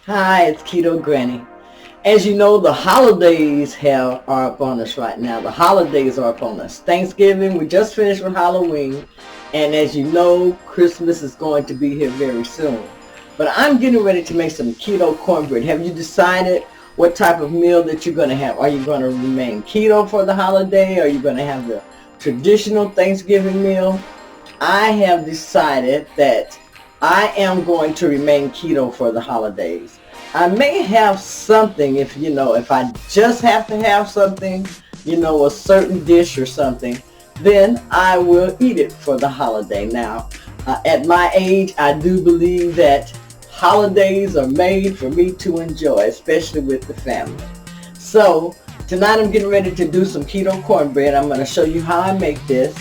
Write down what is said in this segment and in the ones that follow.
Hi, it's Keto Granny. As you know, the holidays are upon us right now. The holidays are upon us. Thanksgiving, we just finished with Halloween. And as you know, Christmas is going to be here very soon. But I'm getting ready to make some keto cornbread. Have you decided what type of meal that you're going to have? Are you going to remain keto for the holiday? Are you going to have the traditional Thanksgiving meal? I have decided that I am going to remain keto for the holidays. I may have something if I just have to have something, a certain dish or something, then I will eat it for the holiday. Now, at my age, I do believe that holidays are made for me to enjoy, especially with the family. So tonight I'm getting ready to do some keto cornbread. I'm going to show you how I make this.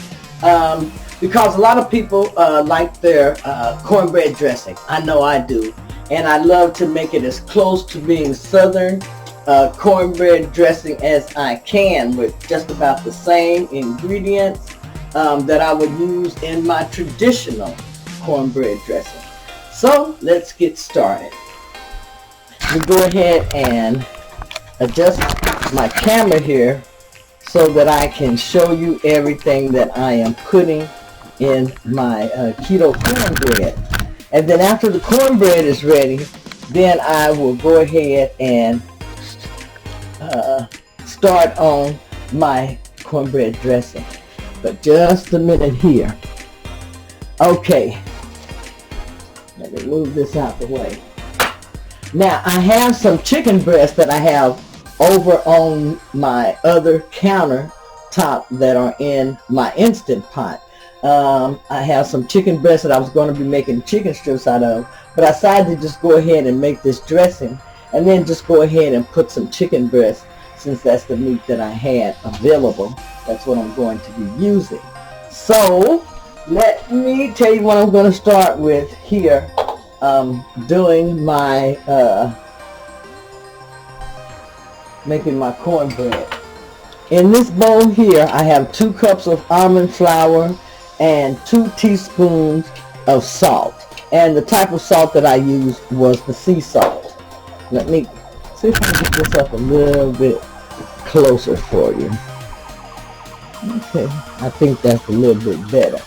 Because a lot of people like their cornbread dressing. I know I do. And I love to make it as close to being Southern cornbread dressing as I can, with just about the same ingredients that I would use in my traditional cornbread dressing. So let's get started. We go ahead and adjust my camera here so that I can show you everything that I am putting in my keto cornbread. And then after the cornbread is ready, then I will go ahead and start on my cornbread dressing. But just a minute here. Okay, let me move this out the way. Now I have some chicken breasts that I have over on my other countertop that are in my Instant Pot. I have some chicken breasts that I was going to be making chicken strips out of, but I decided to just go ahead and make this dressing and then just go ahead and put some chicken breasts, since that's the meat that I had available. That's what I'm going to be using. So let me tell you what I'm going to start with here, doing my making my cornbread. In this bowl here I have 2 cups of almond flour and 2 teaspoons of salt, and the type of salt that I used was the sea salt. Let me see if I can get this up a little bit closer for you. Okay, I think that's a little bit better.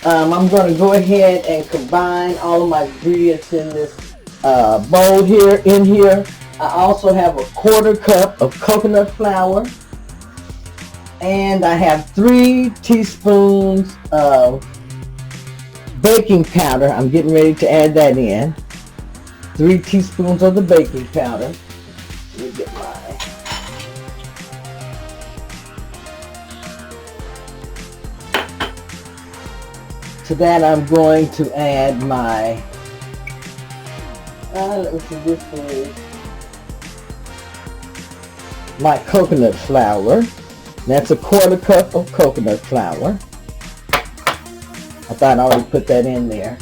I'm going to go ahead and combine all of my ingredients in this bowl here. In here I also have a 1/4 cup of coconut flour, and I have 3 teaspoons of baking powder. I'm getting ready to add that in. 3 teaspoons of the baking powder. Let me get my... To that I'm going to add my... let me see, this is my coconut flour. That's a 1/4 cup of coconut flour. I thought I already put that in there.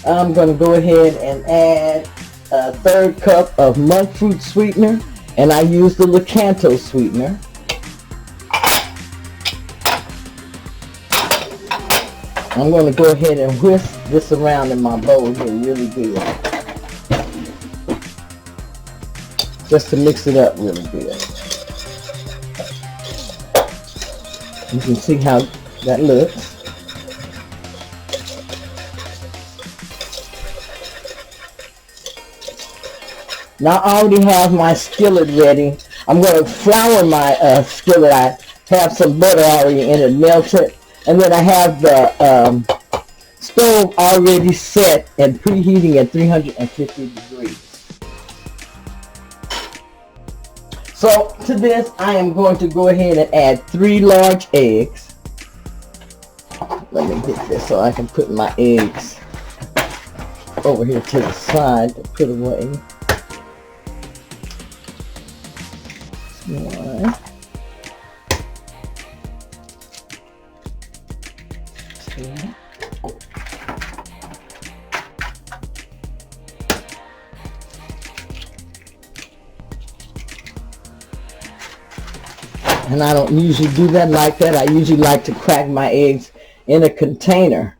I'm going to go ahead and add a 1/3 cup of monk fruit sweetener, and I use the Lakanto sweetener. I'm going to go ahead and whisk this around in my bowl here really good, just to mix it up really good. You can see how that looks. Now I already have my skillet ready. I'm going to flour my skillet. I have some butter already in it, melted. And then I have the stove already set and preheating at 350 degrees. So to this, I am going to go ahead and add 3 large eggs. Let me get this so I can put my eggs over here to the side to put away. 1, 2. And I don't usually do that like that. I usually like to crack my eggs in a container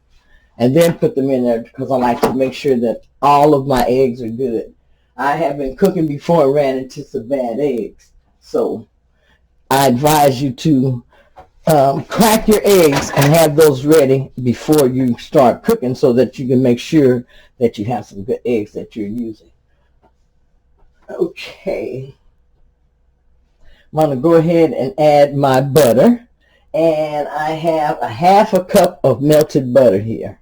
and then put them in there, because I like to make sure that all of my eggs are good. I have been cooking before and ran into some bad eggs. So I advise you to crack your eggs and have those ready before you start cooking so that you can make sure that you have some good eggs that you're using. Okay. I'm going to go ahead and add my butter. And I have a half a cup of melted butter here.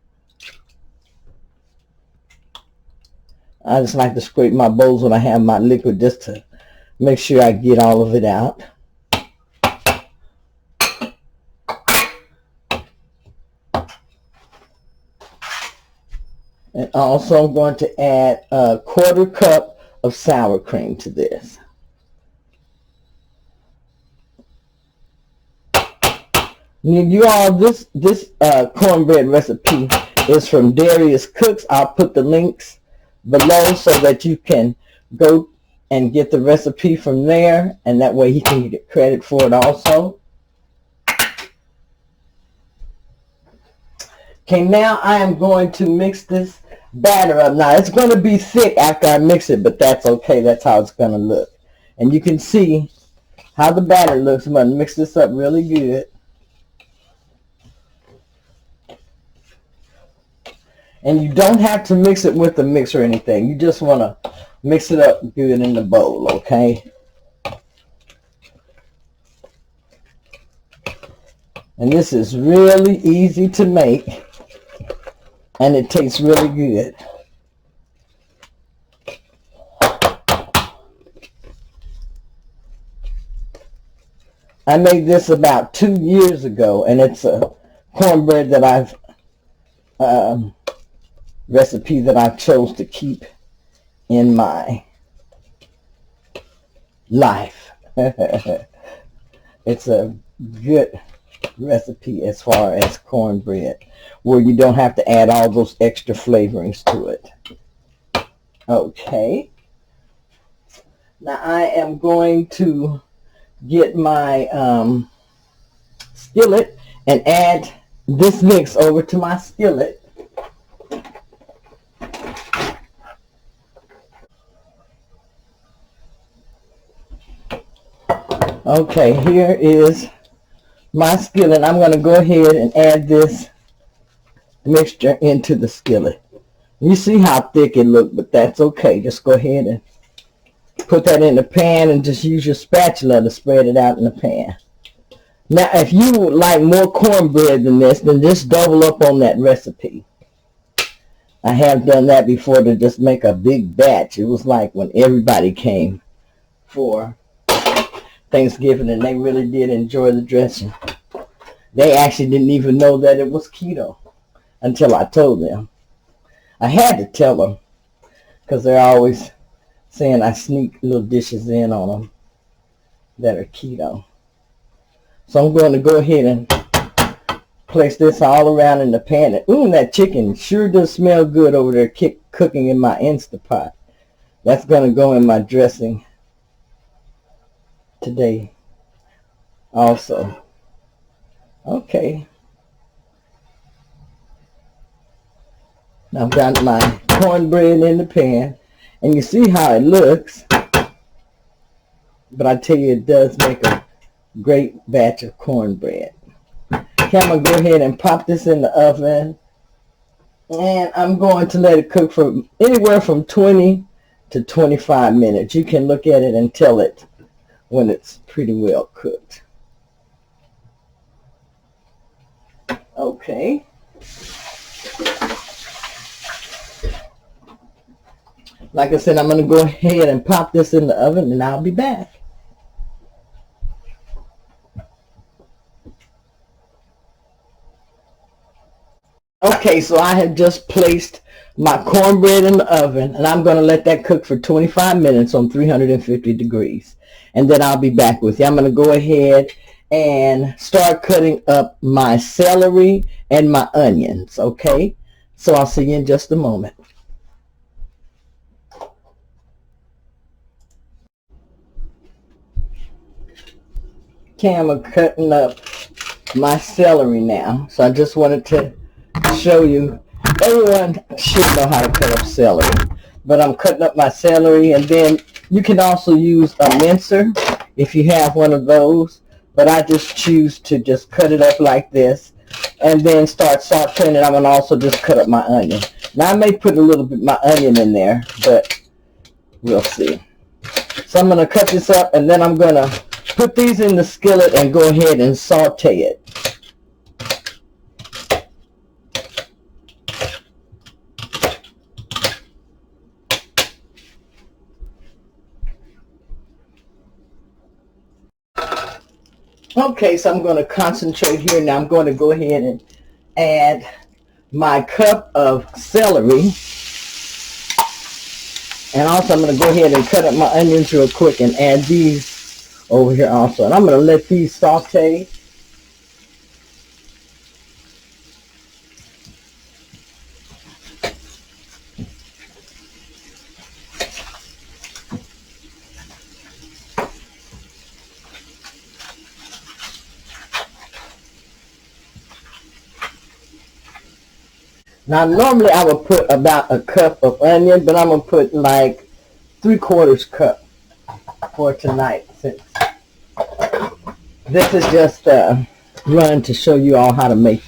I just like to scrape my bowls when I have my liquid just to make sure I get all of it out. And also I'm going to add a quarter cup of sour cream to this. You all, this cornbread recipe is from Darius Cooks. I'll put the links below so that you can go and get the recipe from there, and that way he can get credit for it also. Okay, now I am going to mix this batter up. Now it's going to be thick after I mix it, but that's okay. That's how it's going to look. And you can see how the batter looks. I'm going to mix this up really good. And you don't have to mix it with a mixer or anything. You just want to mix it up good in the bowl, okay? And this is really easy to make. And it tastes really good. I made this about 2 years ago, and it's a cornbread that I've recipe that I chose to keep in my life. It's a good recipe as far as cornbread, where you don't have to add all those extra flavorings to it. Okay. Now I am going to get my skillet and add this mix over to my skillet. Okay, here is my skillet. I'm going to go ahead and add this mixture into the skillet. You see how thick it looks, but that's okay. Just go ahead and put that in the pan and just use your spatula to spread it out in the pan. Now, if you would like more cornbread than this, then just double up on that recipe. I have done that before to just make a big batch. It was like when everybody came for Thanksgiving, and they really did enjoy the dressing. They actually didn't even know that it was keto until I told them. I had to tell them because they're always saying I sneak little dishes in on them that are keto. So I'm going to go ahead and place this all around in the pan. And, ooh, that chicken sure does smell good over there cooking in my Instapot. That's going to go in my dressing today also. Okay. Now I've got my cornbread in the pan, and you see how it looks, but I tell you, it does make a great batch of cornbread. Okay, I'm going to go ahead and pop this in the oven, and I'm going to let it cook for anywhere from 20 to 25 minutes. You can look at it and tell it when it's pretty well cooked. Okay. Like I said, I'm going to go ahead and pop this in the oven, and I'll be back. Okay, so I have just placed my cornbread in the oven, and I'm going to let that cook for 25 minutes on 350 degrees. And then I'll be back with you. I'm going to go ahead and start cutting up my celery and my onions, okay? So I'll see you in just a moment. Okay, I'm cutting up my celery now. So I just wanted to show you, everyone should know how to cut up celery. but I'm cutting up my celery. And then you can also use a mincer if you have one of those, but I just choose to just cut it up like this and then start sauteing it. I'm going to also just cut up my onion. Now I may put a little bit of my onion in there, but we'll see. So I'm going to cut this up, and then I'm going to put these in the skillet and go ahead and saute it. Okay, so I'm going to concentrate here. Now I'm going to go ahead and add my cup of celery. And also I'm going to go ahead and cut up my onions real quick and add these over here also. And I'm going to let these saute. Now normally I would put about a cup of onion, but I'm going to put like 3/4 cup for tonight, since this is just a run to show you all how to make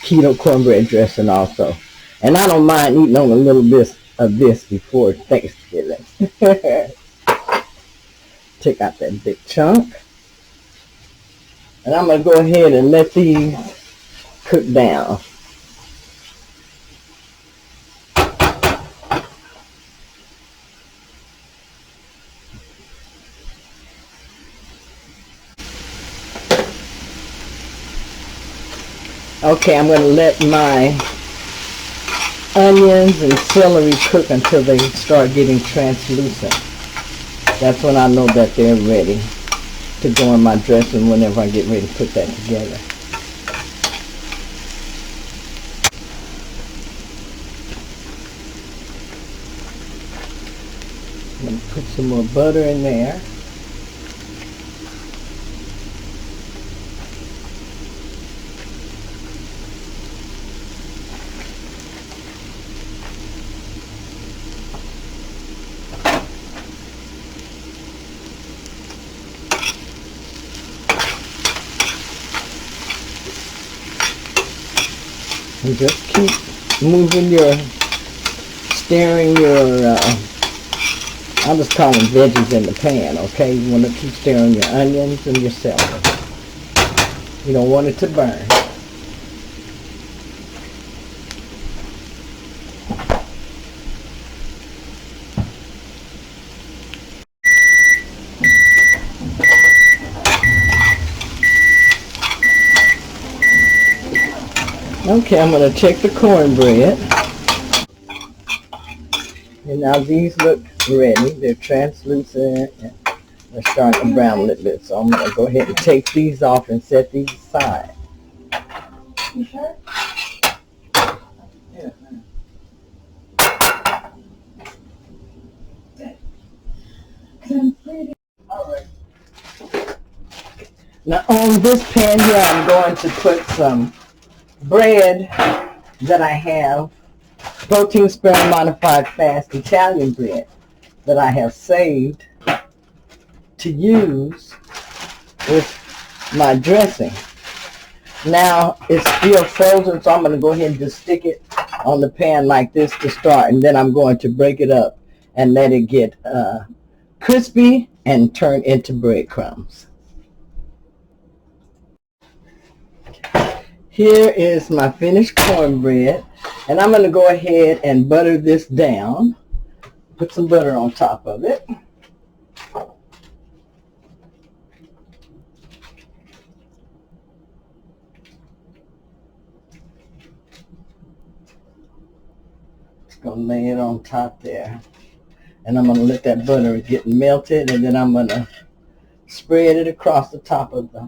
keto cornbread dressing also. And I don't mind eating on a little bit of this before Thanksgiving. Take out that big chunk. And I'm going to go ahead and let these cook down. Okay, I'm going to let my onions and celery cook until they start getting translucent. That's when I know that they're ready to go in my dressing whenever I get ready to put that together. I'm going to put some more butter in there. And just keep moving stirring your, I'll just call them veggies in the pan, okay? You want to keep stirring your onions and your celery. You don't want it to burn. Okay, I'm going to check the cornbread. And now these look ready. They're translucent and they're starting to brown a little bit. So I'm going to go ahead and take these off and set these aside. You sure? Yeah. All right. Now on this pan here, I'm going to put some bread that I have, protein sparing modified fast Italian bread that I have saved to use with my dressing. Now it's still frozen, so I'm going to go ahead and just stick it on the pan like this to start, and then I'm going to break it up and let it get crispy and turn into breadcrumbs. Here is my finished cornbread, and I'm going to go ahead and butter this down. Put some butter on top of it. Just going to lay it on top there. And I'm going to let that butter get melted, and then I'm going to spread it across the top of the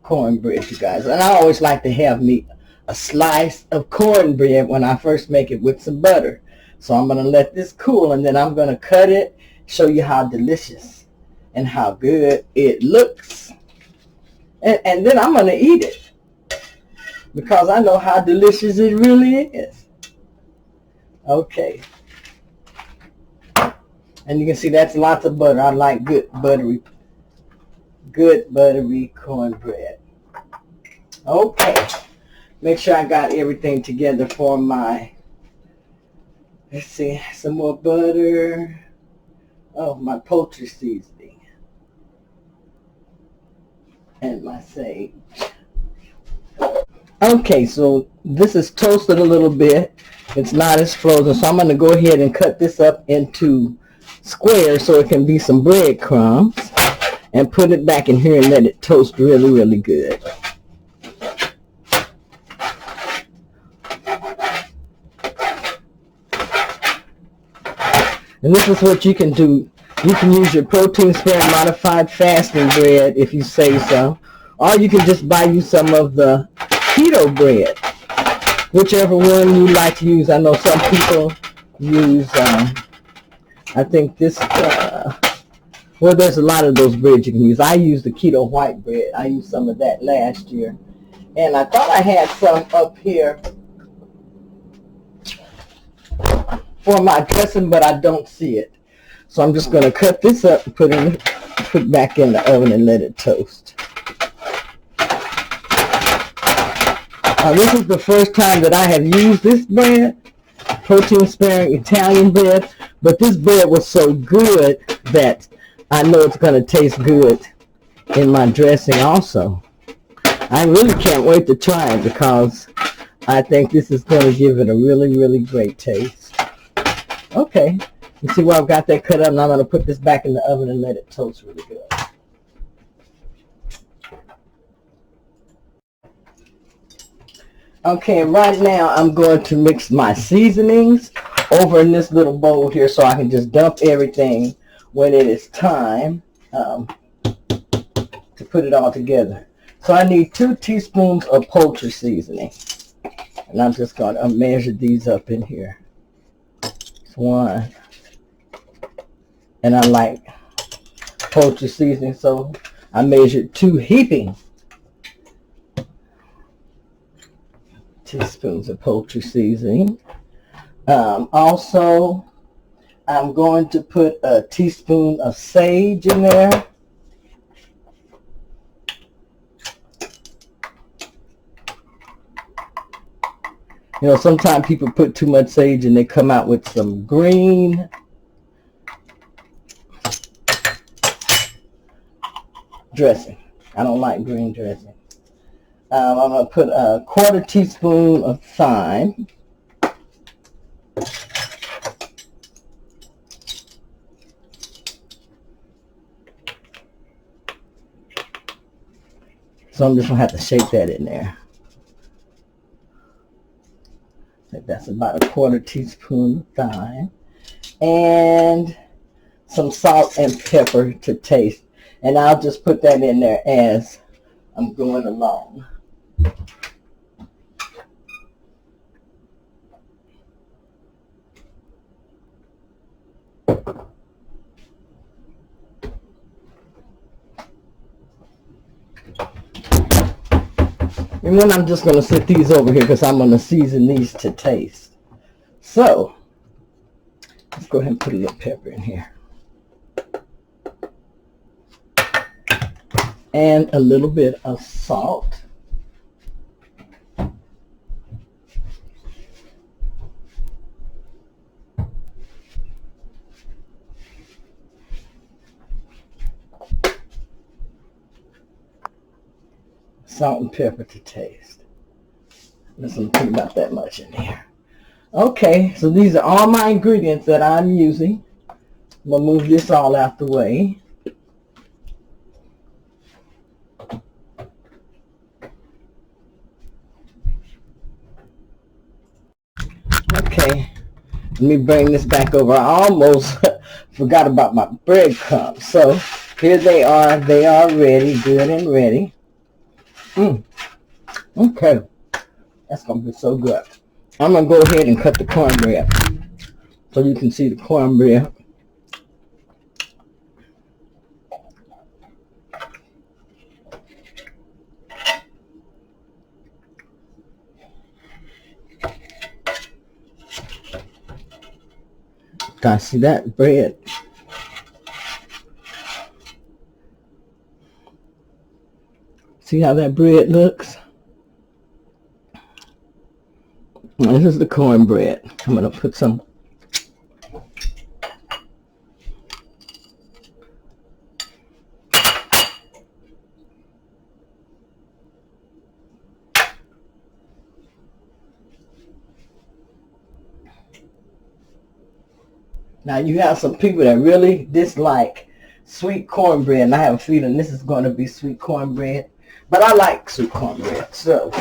cornbread, you guys. And I always like to have me a slice of cornbread when I first make it with some butter. So I'm going to let this cool, and then I'm going to cut it, show you how delicious and how good it looks. And then I'm going to eat it because I know how delicious it really is. Okay. And you can see that's lots of butter. I like good buttery cornbread. Okay. Make sure I got everything together for my, let's see, some more butter. Oh, my poultry seasoning. And my sage. Okay, so this is toasted a little bit. It's not as frozen, so I'm going to go ahead and cut this up into squares so it can be some breadcrumbs, and put it back in here and let it toast really, really good. And this is what you can do. You can use your protein-sparing modified fasting bread if you say so, or you can just buy you some of the keto bread, whichever one you like to use. I know some people use, I think this, well, there's a lot of those breads you can use. I use the keto white bread. I used some of that last year. And I thought I had some up here for my dressing, but I don't see it. So I'm just going to cut this up and put it back in the oven and let it toast. This is the first time that I have used this bread, protein-sparing Italian bread, but this bread was so good that I know it's going to taste good in my dressing also. I really can't wait to try it because I think this is going to give it a really, really great taste. Okay, you see where I've got that cut up, and I'm going to put this back in the oven and let it toast really good. Okay, right now I'm going to mix my seasonings over in this little bowl here so I can just dump everything when it is time to put it all together. So I need 2 teaspoons of poultry seasoning. And I'm just going to measure these up in here. It's 1. And I like poultry seasoning, so I measured 2 heaping teaspoons of poultry seasoning. Also, I'm going to put a teaspoon of sage in there. You know, sometimes people put too much sage and they come out with some green dressing. I don't like green dressing. I'm going to put a 1/4 teaspoon of thyme. So I'm just going to have to shake that in there. I think that's about a 1/4 teaspoon of thyme. And some salt and pepper to taste. And I'll just put that in there as I'm going along. And then I'm just going to set these over here because I'm going to season these to taste. So, let's go ahead and put a little pepper in here. And a little bit of salt. Salt and pepper to taste. Let's put about that much in here. Okay, so these are all my ingredients that I'm using. I'm going to move this all out the way. Okay, let me bring this back over. I almost forgot about my breadcrumbs. So here they are. They are ready, good and ready. Okay, that's going to be so good. I'm going to go ahead and cut the cornbread so you can see the cornbread. Guys, see that bread See how that bread looks? This is the cornbread. I'm going to put some. Now you have some people that really dislike sweet cornbread, and I have a feeling this is going to be sweet cornbread. But I like sweet cornbread, so.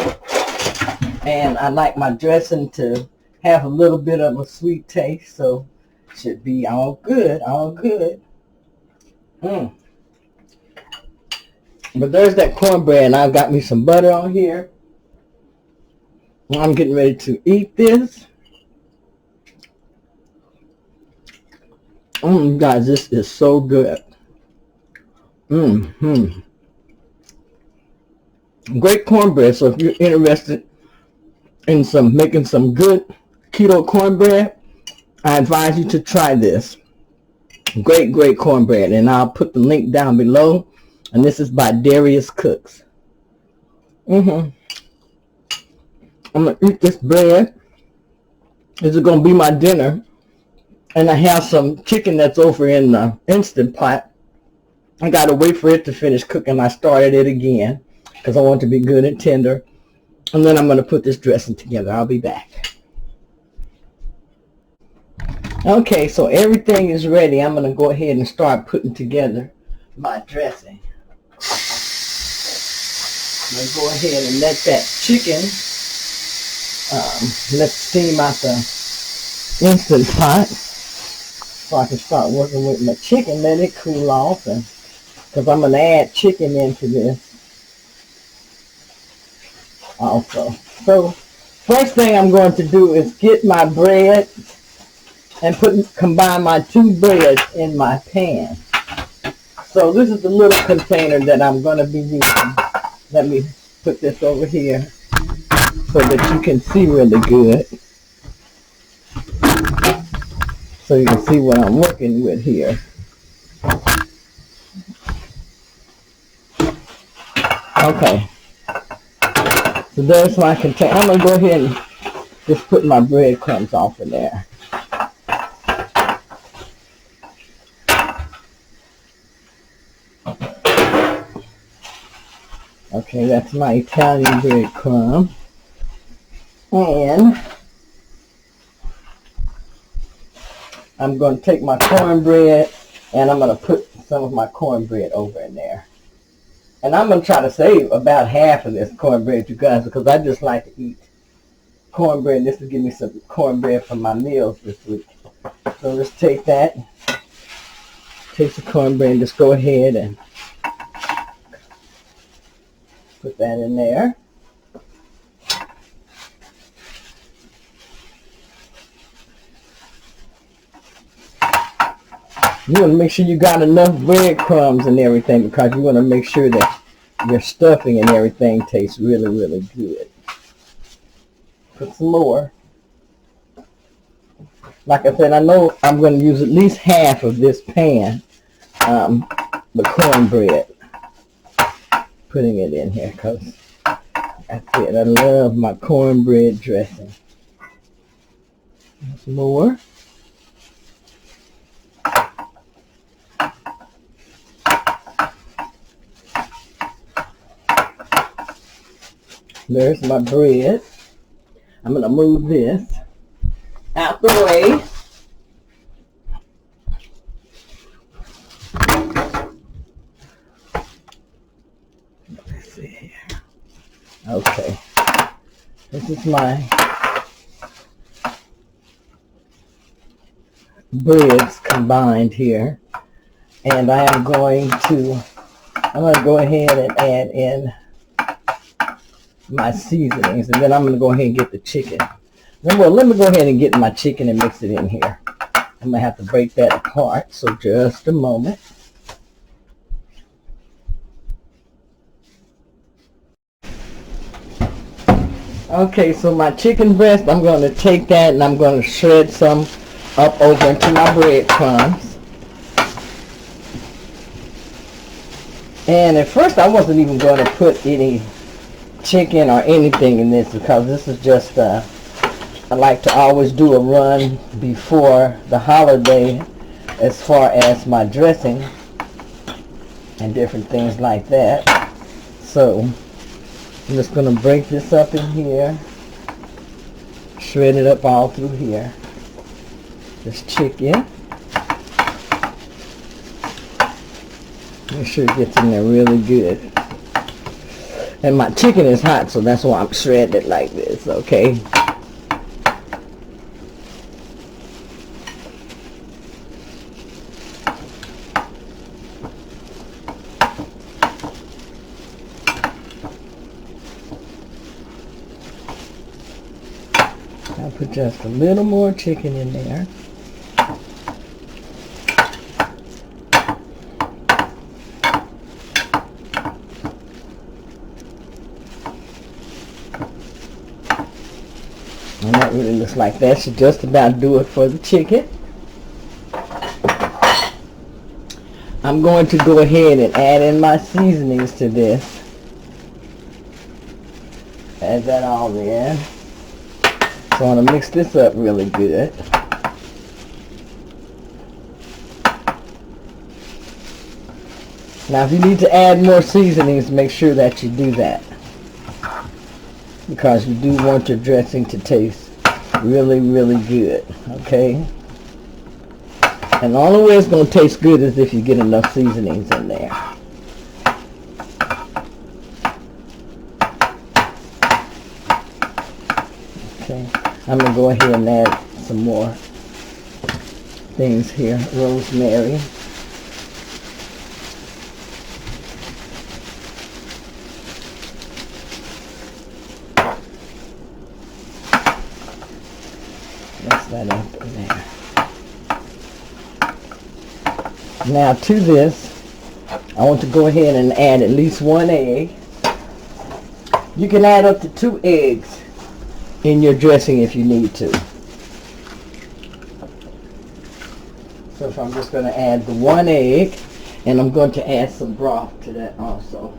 And I like my dressing to have a little bit of a sweet taste, so should be all good, all good. But there's that cornbread, and I've got me some butter on here. I'm getting ready to eat this. Guys, this is so good. Great cornbread. So if you're interested in making some good keto cornbread, I advise you to try this. Great cornbread, and I'll put the link down below. And this is by Darius Cooks. I'm gonna eat this bread. This is gonna be my dinner. And I have some chicken that's over in the Instant Pot. I gotta wait for it to finish cooking. I started it again because I want it to be good and tender. And then I'm gonna put this dressing together. I'll be back. Okay, so everything is ready. I'm gonna go ahead and start putting together my dressing. I'm gonna go ahead and let that chicken let steam out the Instant Pot. So I can start working with my chicken, let it cool off, and because I'm going to add chicken into this also. So first thing I'm going to do is get my bread and combine my two breads in my pan. So this is the little container that I'm going to be using. Let me put this over here so that you can see really good. So you can see what I'm working with here. Okay. So there's my container. I'm going to go ahead and just put my breadcrumbs off in there. Okay, that's my Italian breadcrumb. And I'm going to take my cornbread and I'm going to put some of my cornbread over in there. And I'm going to try to save about half of this cornbread, you guys, because I just like to eat cornbread. This will give me some cornbread for my meals this week. So let's take that, take the cornbread and just go ahead and put that in there. You want to make sure you got enough breadcrumbs and everything, because you want to make sure that your stuffing and everything tastes really, really good. Put some more. Like I said, I know I'm going to use at least half of this pan, the cornbread. Putting it in here because that's it. I love my cornbread dressing. Some more. There's my bread. I'm going to move this out the way. Let's see here. Okay. This is my breads combined here. And I'm going to go ahead and add in my seasonings, and then I'm going to go ahead and get the chicken. Well, let me go ahead and get my chicken and mix it in here. I'm going to have to break that apart, so just a moment. Okay, so my chicken breast, I'm going to take that and I'm going to shred some up over into my breadcrumbs. And at first I wasn't even going to put any chicken or anything in this because this is just, I like to always do a run before the holiday as far as my dressing and different things like that. So I'm just going to break this up in here, shred it up all through here. This chicken. Make sure it gets in there really good. And my chicken is hot, so that's why I'm shredding it like this, okay? I'll put just a little more chicken in there. And that really looks like that should just about do it for the chicken. I'm going to go ahead and add in my seasonings to this. Add that all in. So I want to mix this up really good. Now if you need to add more seasonings, make sure that you do that, because you do want your dressing to taste really, really good, okay? And the only way it's going to taste good is if you get enough seasonings in there. Okay, I'm going to go ahead and add some more things here. Rosemary. Mix that up in there. Now to this, I want to go ahead and add at least 1 egg. You can add up to 2 eggs in your dressing if you need to. So if I'm just going to add the 1 egg, and I'm going to add some broth to that also.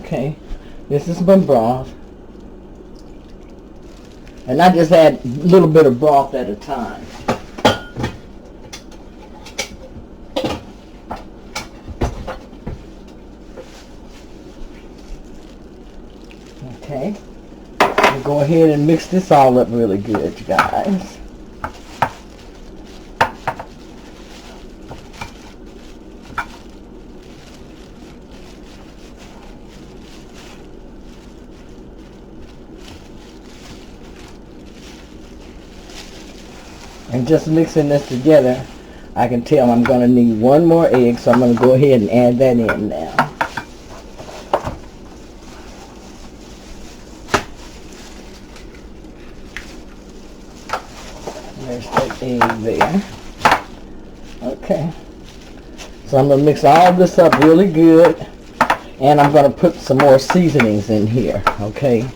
Okay, this is my broth. And I just add a little bit of broth at a time. Okay, we'll go ahead and mix this all up really good, you guys. And just mixing this together, I can tell I'm going to need 1 more egg, so I'm going to go ahead and add that in now. There's the egg there. Okay. So I'm going to mix all this up really good, and I'm going to put some more seasonings in here, okay?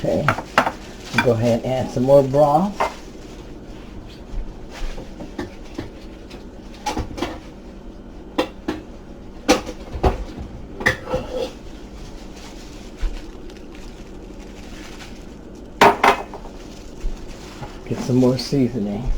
Okay, go ahead and add some more broth. Get some more seasoning.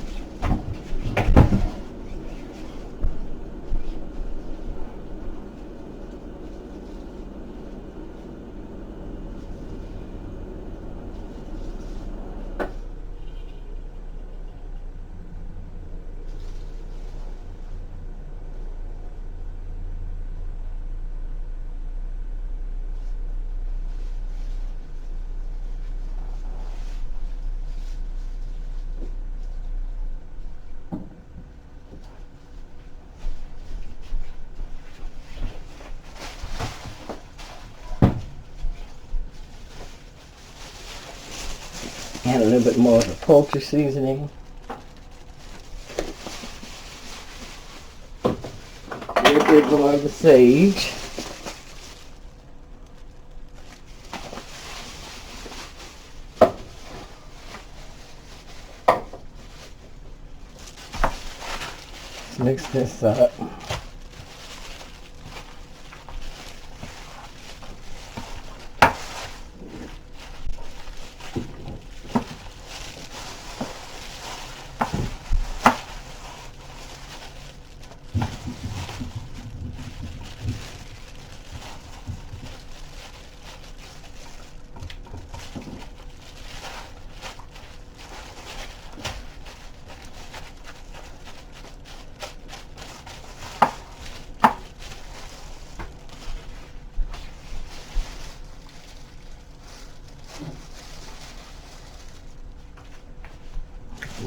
And a little bit more of the poultry seasoning. A little bit more of the sage. Let's mix this up.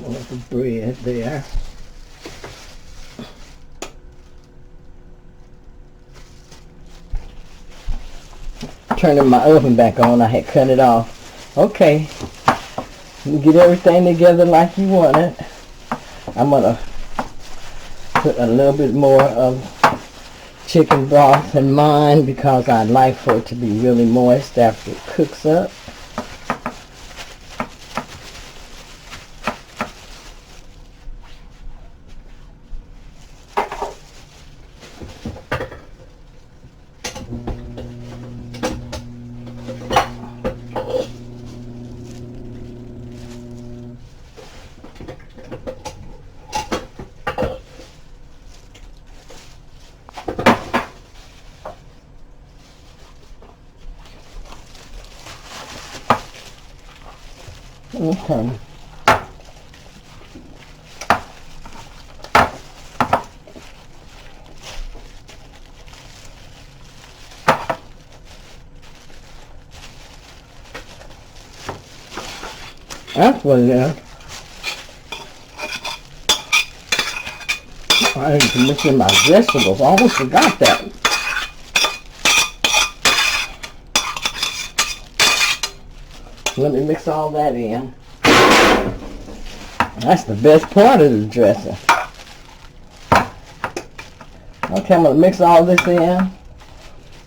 More of the bread there. Turning my oven back on, I had cut it off. Okay, you get everything together like you want it. I'm gonna put a little bit more of chicken broth in mine because I like for it to be really moist after it cooks up. Okay. That's what it is. I need to mix in my vegetables. I almost forgot that. Let me mix all that in. That's the best part of the dressing. Okay, I'm going to mix all this in.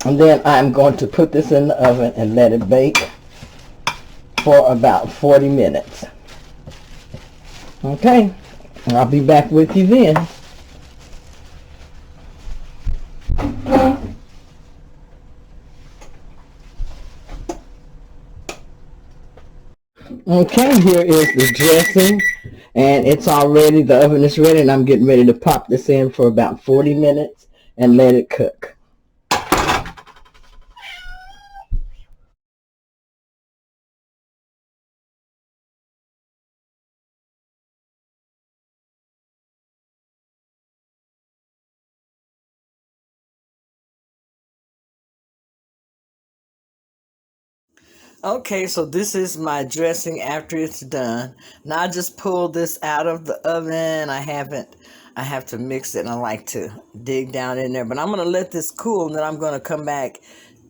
And then I'm going to put this in the oven and let it bake for about 40 minutes. Okay, I'll be back with you then. Okay, here is the dressing, and it's all ready. The oven is ready, and I'm getting ready to pop this in for about 40 minutes and let it cook. Okay, so this is my dressing after it's done. Now I just pulled this out of the oven. I have to mix it, and I like to dig down in there. But I'm going to let this cool, and then I'm going to come back,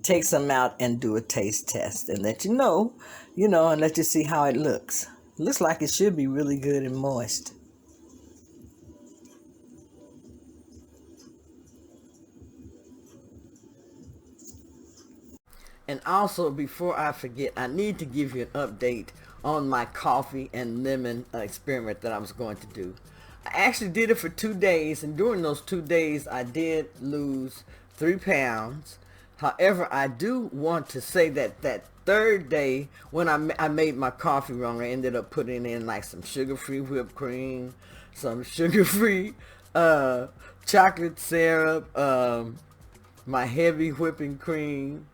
take some out, and do a taste test and let you know, and let you see how it looks. It looks like it should be really good and moist. And also, before I forget, I need to give you an update on my coffee and lemon experiment that I was going to do. I actually did it for 2 days, and during those 2 days, I did lose 3 pounds. However, I do want to say that that third day, when I made my coffee wrong, I ended up putting in like some sugar-free whipped cream, some sugar-free chocolate syrup, my heavy whipping cream,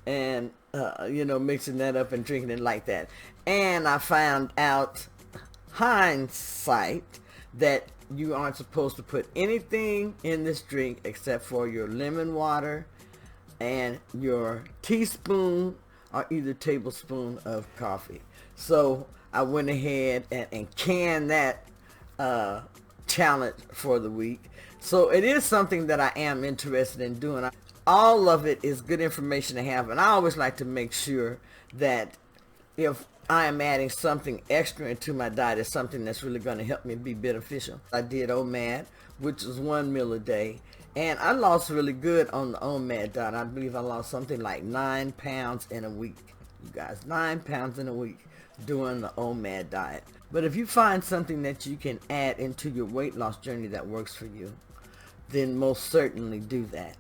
and mixing that up and drinking it like that. And I found out, hindsight, that you aren't supposed to put anything in this drink except for your lemon water and your teaspoon or either tablespoon of coffee. So I went ahead and canned that challenge for the week. So it is something that I am interested in doing. All of it is good information to have, and I always like to make sure that if I am adding something extra into my diet, it's something that's really going to help me be beneficial. I did OMAD, which is 1 meal a day, and I lost really good on the OMAD diet. I believe I lost something like 9 pounds in a week. You guys, 9 pounds in a week doing the OMAD diet. But if you find something that you can add into your weight loss journey that works for you, then most certainly do that.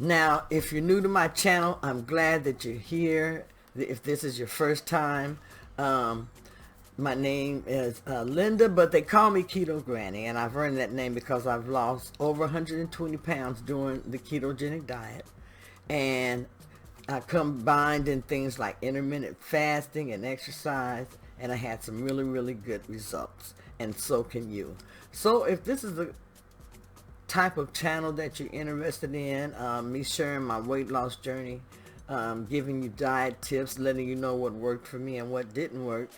Now, if you're new to my channel, I'm glad that you're here. If this is your first time, my name is Linda, but they call me Keto Granny, and I've earned that name because I've lost over 120 pounds during the ketogenic diet, and I combined in things like intermittent fasting and exercise, and I had some really, really good results, and so can you. So if this is the type of channel that you're interested in, me sharing my weight loss journey, giving you diet tips, letting you know what worked for me and what didn't work,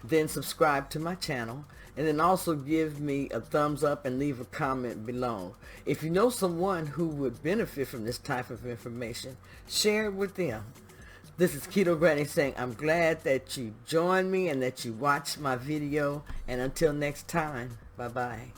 then subscribe to my channel, and then also give me a thumbs up and leave a comment below. If you know someone who would benefit from this type of information, share it with them. This is Keto Granny saying I'm glad that you joined me and that you watched my video, and until next time, bye-bye.